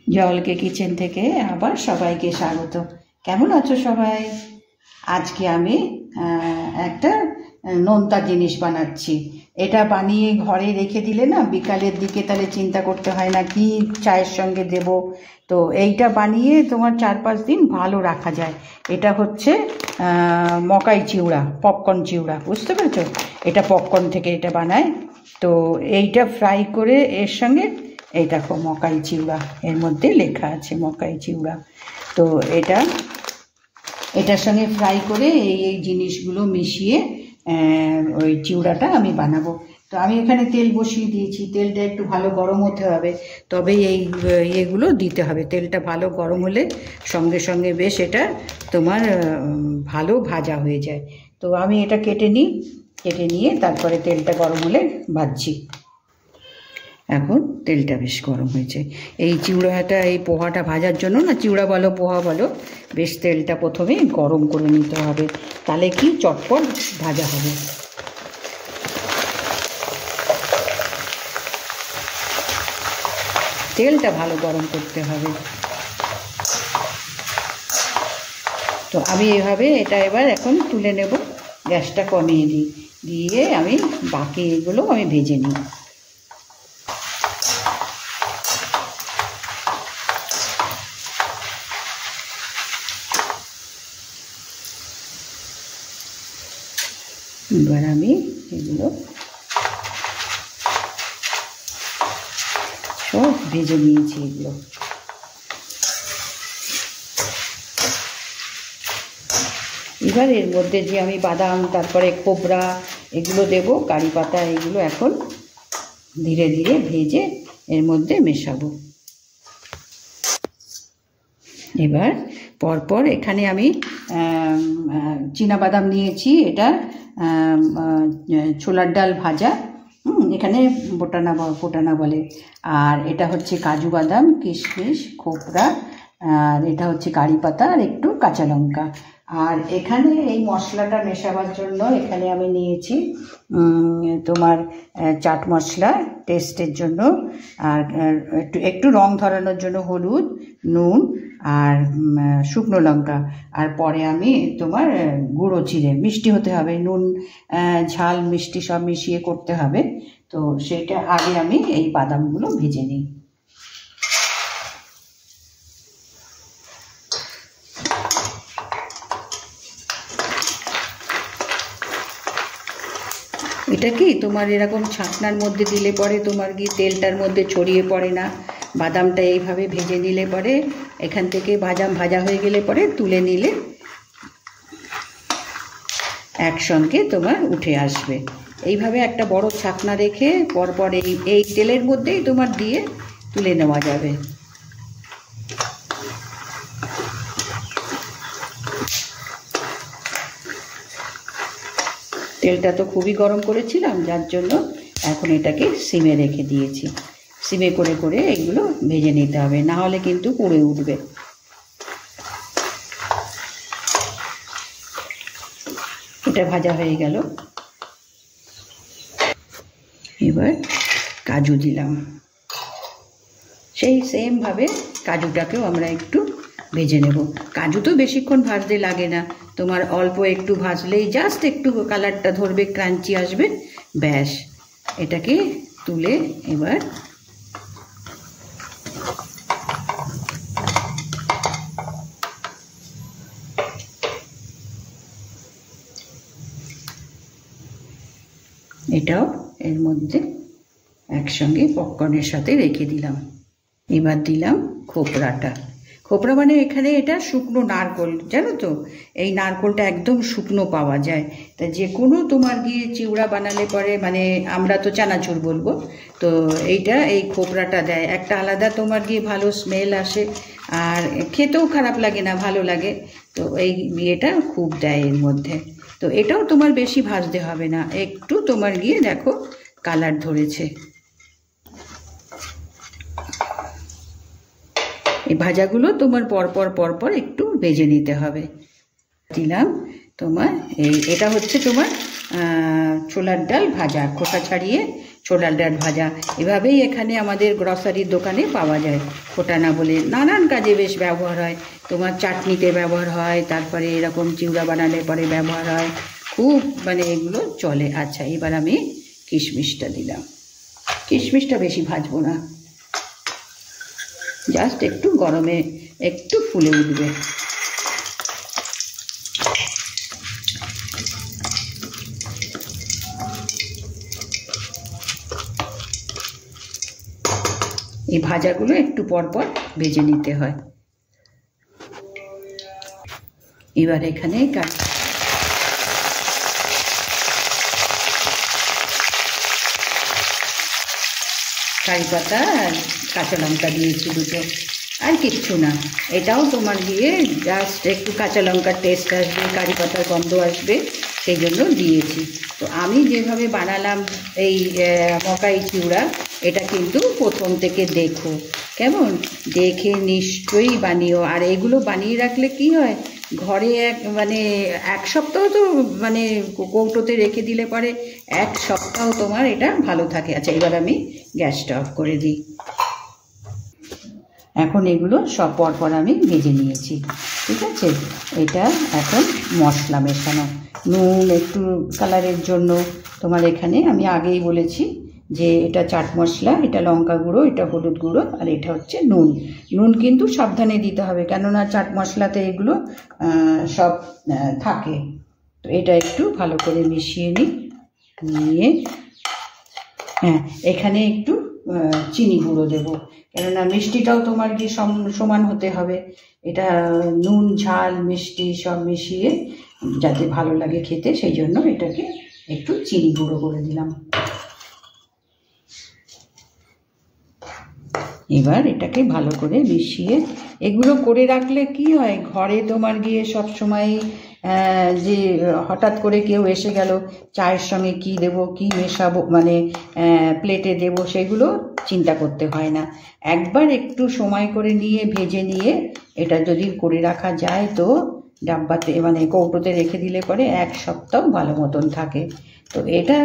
জলকে কিচেন থেকে আবার সবাইকে স্বাগত। কেমন আছো সবাই? আজকে আমি একটা নোনতা জিনিস বানাচ্ছি। এটা বানিয়ে ঘরে রেখে দিলে না বিকালের দিকে তাহলে চিন্তা করতে হয় না কি চায়ের সঙ্গে দেব। তো এইটা বানিয়ে তোমার 4-5 দিন ভালো রাখা যায়। এটা হচ্ছে মকাই চিউড়া, পপকর্ন চিউড়া, বুঝতে পেরেছো? এটা পপকর্ন থেকে এটা বানায়। তো এইটা ফ্রাই করে এর সঙ্গে এই দেখো মকাই চিউড়া, এর মধ্যে লেখা আছে মকাই চিউড়া। তো এটার সঙ্গে ফ্রাই করে এই জিনিসগুলো মিশিয়ে ওই চিউড়াটা আমি বানাবো। তো আমি এখানে তেল বসিয়ে দিয়েছি, তেলটা একটু ভালো গরম হতে হবে, তবেই এই ইয়েগুলো দিতে হবে। তেলটা ভালো গরম হলে সঙ্গে সঙ্গে বেশ এটা তোমার ভালো ভাজা হয়ে যায়। তো আমি এটা কেটে নিয়ে তারপরে তেলটা গরম হলে ভাজছি। এখন তেলটা বেশ গরম হয়েছে। এই চিউড়াটা, এই পোহাটা ভাজার জন্য না, চিউড়া বলো পোহা বলো, বেশ তেলটা প্রথমে গরম করে নিতে হবে, তাহলে কি চটপট ভাজা হবে। তেলটা ভালো গরম করতে হবে। তো আমি এভাবে এটা এবার এখন তুলে নেব, গ্যাসটা কমিয়ে দিয়ে আমি বাকি এগুলো আমি ভেজে নিই। এবার আমি এগুলো সব ভেজে নিয়েছি। এগুলো এবার এর মধ্যে যে আমি বাদাম, তারপরে খোবরা এগুলো দেব, কারি পাতা, এগুলো এখন ধীরে ধীরে ভেজে এর মধ্যে মেশাবো। এবার পরপর এখানে আমি চীনাবাদাম নিয়েছি, এটা ছোলার ডাল ভাজা, এখানে ফোটানা বলে। আর এটা হচ্ছে কাজু বাদাম, কিশমিশ, খোপরা, আর এটা হচ্ছে কারি পাতা আর একটু কাঁচা লঙ্কা। আর এখানে এই মশলাটা মেশাবার জন্য এখানে আমি নিয়েছি তোমার চাট মশলা টেস্টের জন্য, আর একটু রং ধরানোর জন্য হলুদ, নুন আর শুকনো লঙ্কা। আর পরে আমি তোমার গুঁড়ো চিড়ে, মিষ্টি হতে হবে, নুন ঝাল মিষ্টি সব মিশিয়ে করতে হবে। তো সেটা আগে আমি এই বাদামগুলো ভেজে নিই। এটা কি তোমার এরকম ছাকনার মধ্যে দিলে পরে তোমার কি তেলটার মধ্যে ছড়িয়ে পড়ে না। বাদামটা এইভাবে ভেজে নিলে পরে এখান থেকে ভাজা হয়ে গেলে পরে তুলে নিলে একসঙ্গে তোমার উঠে আসবে। এইভাবে একটা বড় ছাকনা রেখে পরপর এই তেলের মধ্যেই তোমার দিয়ে তুলে নেওয়া যাবে। তেলটা তো খুবই গরম করেছিলাম, যার জন্য এখন এটাকে সিমে রেখে দিয়েছি। সিমে করে করে এগুলো ভেজে নিতে হবে, না হলে কিন্তু পুড়ে উঠবে। এটা ভাজা হয়ে গেল। এবার কাজু দিলাম, সেই সেমভাবে কাজুটাকেও আমরা একটু ভেজে নেব। কাজু তো বেশিক্ষণ ভাজতে লাগে না, তোমার অল্প একটু ভাজলেই জাস্ট একটু কালারটা ধরবে, ক্রাঞ্চি আসবে, ব্যাস। এটাকে তুলে এবার এটাও এর মধ্যে একসঙ্গে পপকর্নের সাথে রেখে দিলাম। এবার দিলাম খোপরা মানে এখানে এটা শুকনো নারকোল, জানো তো, এই নারকোলটা একদম শুকনো পাওয়া যায়। তা যে কোনো তোমার গিয়ে চিউড়া বানালে পরে, মানে আমরা তো চানাচুর বলবো, তো এই খোপরাটা দেয়, একটা আলাদা তোমার গিয়ে ভালো স্মেল আসে, আর খেতেও খারাপ লাগে না, ভালো লাগে। তো এই ইয়েটা খুব দেয় এর মধ্যে। তো এটাও তোমার বেশি ভাজতে হবে না, একটু তোমার গিয়ে দেখো কালার ধরেছে। এই ভাজাগুলো তোমার পরপর একটু ভেজে নিতে হবে। দিলাম তোমার এটা হচ্ছে তোমার ছোলার ডাল ভাজা, খোসা ছাড়িয়ে ছোলার ডাল ভাজা। এভাবেই এখানে আমাদের গ্রসারির দোকানে পাওয়া যায়। ফোটানা বলে নানান কাজে বেশ ব্যবহার হয়, তোমার চাটনিতে ব্যবহার হয়, তারপরে এরকম চিউড়া বানালে পরে ব্যবহার হয়, খুব মানে এগুলো চলে। আচ্ছা, এবার আমি কিশমিশটা দিলাম। কিশমিশটা বেশি ভাজবো না, জাস্ট একটু গরমে একটু ফুলে উঠবে। এই ভাজাগুলো একটু পর পর ভেজে নিতে হয়। এবার এখানে কারি পাতা আর কাঁচা লঙ্কা দিয়েছি দুটো, আর কিচ্ছু না। এটাও তোমার দিয়ে জাস্ট একটু কাঁচা লঙ্কার টেস্ট আসবে, কারি পাতার গন্ধ আসবে, সেই জন্য দিয়েছি। তো আমি যেভাবে বানালাম এই মকাই চিউড়া, এটা কিন্তু প্রথম থেকে দেখো কেমন, দেখে নিশ্চয়ই বানিও। আর এগুলো বানিয়ে রাখলে কি হয়, ঘরে মানে এক সপ্তাহ তো মানে কৌটোতে রেখে দিলে পরে এক সপ্তাহ তোমার এটা ভালো থাকে। আচ্ছা, এবার আমি গ্যাসটা অফ করে দিই। এখন এগুলো সব পরপর আমি ভেজে নিয়েছি, ঠিক আছে। এটা এখন মশলা মেশানো, নুন একটু কালারের জন্য তোমার এখানে আমি আগেই বলেছি যে এটা চাট মশলা, এটা লঙ্কা গুঁড়ো, এটা হলুদ গুঁড়ো, আর এটা হচ্ছে নুন। নুন কিন্তু সাবধানে দিতে হবে, কেননা চাট মশলাতে এগুলো সব থাকে। তো এটা একটু ভালো করে মিশিয়ে নিয়ে হ্যাঁ, এখানে একটু চিনি গুঁড়ো দেবো, কেননা মিষ্টিটাও তোমার কি সমান হতে হবে। এটা নুন ঝাল মিষ্টি সব মিশিয়ে যাতে ভালো লাগে খেতে, সেই জন্য এটাকে একটু চিনি গুঁড়ো করে দিলাম। এবার এটাকে ভালো করে মিশিয়ে এগুলো করে রাখলে কি হয়, ঘরে তোমার গিয়ে সব সময় যে হঠাৎ করে কেউ এসে গেল, চায়ের সঙ্গে কি দেব, কি মেশাবো, মানে প্লেটে দেব, সেগুলো চিন্তা করতে হয় না। একবার একটু সময় করে নিয়ে ভেজে নিয়ে এটা যদি করে রাখা যায়, তো ডাব্বাতে মানে কৌটোতে রেখে দিলে পরে এক সপ্তাহ ভালো মতন থাকে। তো এটা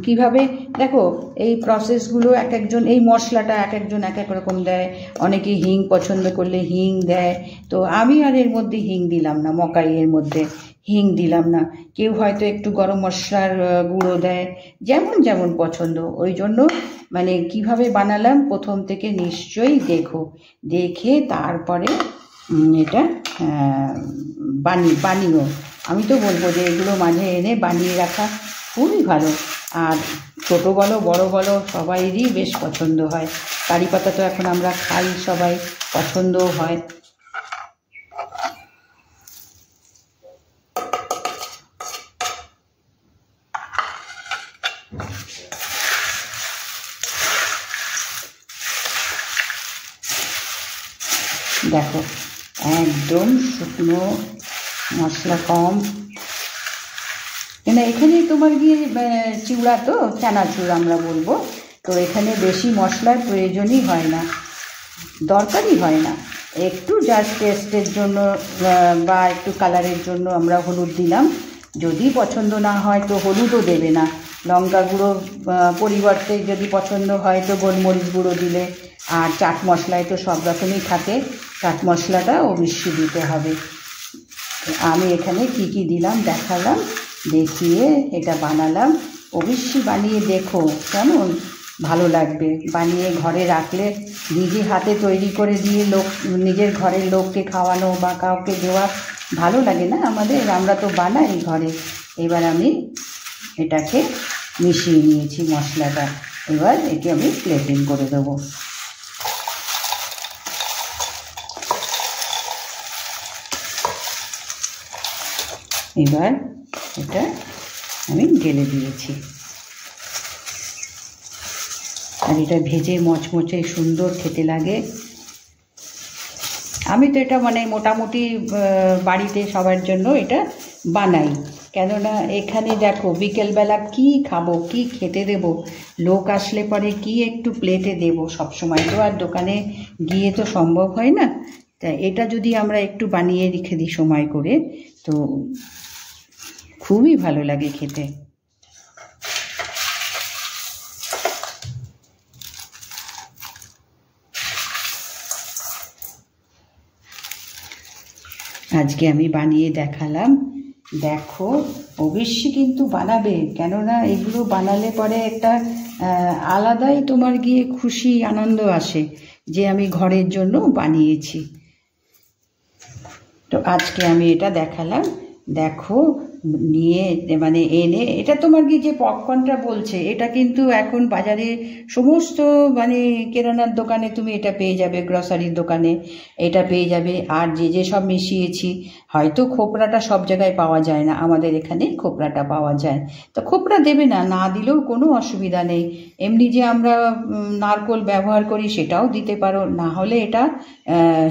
কিভাবে দেখো, এই প্রসেসগুলো এক একজন, এই মশলাটা এক একজন এক এক রকম দেয়। অনেকে হিং পছন্দ করলে হিং দেয়, তো আমি আর এর মধ্যে হিং দিলাম না, মকাইয়ের মধ্যে হিং দিলাম না। কেউ হয়তো একটু গরম মশলার গুঁড়ো দেয়, যেমন যেমন পছন্দ। ওই জন্য মানে কিভাবে বানালাম প্রথম থেকে নিশ্চয়ই দেখো, দেখে তারপরে এটা বানিও। আমি তো বলবো যে এগুলো মাঝে এনে বানিয়ে রাখা খুবই ভালো। আর ছোটো বলো বড়ো বলো সবাইরই বেশ পছন্দ হয়। কারি পাতা তো এখন আমরা খাই, সবাই পছন্দও হয়। দেখো একদম শুকনো মশলা কম, এখানে তোমার গিয়ে চিউড়া তো চানাচুর আমরা বলবো, তো এখানে বেশি মশলার প্রয়োজনই হয় না, দরকারই হয় না। একটু জাস্ট টেস্টের জন্য বা একটু কালারের জন্য আমরা হলুদ দিলাম। যদি পছন্দ না হয় তো হলুদও দেবে না, লঙ্কা গুঁড়ো পরিবর্তে যদি পছন্দ হয় তো গোলমরিচ গুঁড়ো দিলে। আর চাট মশলায় তো সব রকমই থাকে, চাট মশলাটা অবশ্যই দিতে হবে। আমি এখানে কি কি দিলাম দেখালাম, দেখিয়ে এটা বানালাম। অবশ্যই বানিয়ে দেখো, কেমন ভালো লাগবে। বানিয়ে ঘরে রাখলে, নিজে হাতে তৈরি করে দিয়ে নিজের ঘরের লোককে খাওয়ানো বা কাউকে দেওয়া ভালো লাগে না আমাদের, আমরা তো বানাই ঘরে। এবার আমি এটাকে মিশিয়ে নিয়েছি মশলাটা, এবার একে আমি প্লেটিং করে দেবো। এবার এটা আমি ঢেলে দিয়েছি। আর এটা ভেজে মচমচে সুন্দর খেতে লাগে। আমি তো এটা মানে মোটামুটি বাড়িতে সবার জন্য এটা বানাই, কেননা এখানে দেখো বিকেলবেলা কি খাবো, কি খেতে দেব, লোক আসলে পরে কি একটু প্লেটে দেব, সবসময় তো আর দোকানে গিয়ে তো সম্ভব হয় না। তাই এটা যদি আমরা একটু বানিয়ে রেখে দিই সময় করে, তো খুবই ভালো লাগে খেতে। আজকে আমি বানিয়ে দেখালাম, দেখো অবশ্যই কিন্তু বানাবে, কেননা এগুলো বানালে পরে একটা আলাদাই তোমার গিয়ে খুশি আনন্দ আসে যে আমি ঘরের জন্য বানিয়েছি। তো আজকে আমি এটা দেখালাম, দেখো নিয়ে মানে এনে, এটা তোমার কি যে পপকর্নটা বলছে, এটা কিন্তু এখন বাজারে সমস্ত মানে কেরানার দোকানে তুমি এটা পেয়ে যাবে, গ্রসারির দোকানে এটা পেয়ে যাবে। আর যে সব মিশিয়েছি, হয়তো খোপড়াটা সব জায়গায় পাওয়া যায় না, আমাদের এখানে খোপড়াটা পাওয়া যায়। তো খোপড়া দেবে না, না দিলেও কোনো অসুবিধা নেই। এমনি যে আমরা নারকোল ব্যবহার করি সেটাও দিতে পারো, না হলে এটা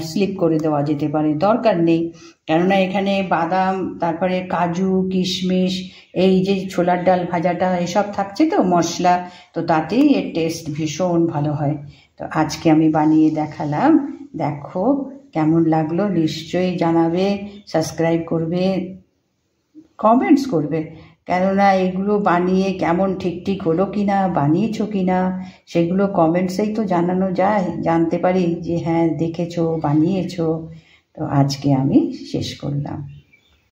স্লিপ করে দেওয়া যেতে পারে, দরকার নেই। কেননা এখানে বাদাম, তারপরে কাজু, কিশমিশ, এই যে ছোলার ডাল ভাজাটা এসব থাকছে তো মশলা, তো তাতেই এর টেস্ট ভীষণ ভালো হয়। তো আজকে আমি বানিয়ে দেখালাম, দেখো কেমন লাগলো নিশ্চয়ই জানাবে, সাবস্ক্রাইব করবে, কমেন্টস করবে, কেননা এগুলো বানিয়ে কেমন ঠিক হলো কিনা, বানিয়েছো কিনা, সেগুলো কমেন্টসেই তো জানানো যায়, জানতে পারি যে হ্যাঁ দেখেছো, বানিয়েছো। তো আজকে আমি শেষ করলাম।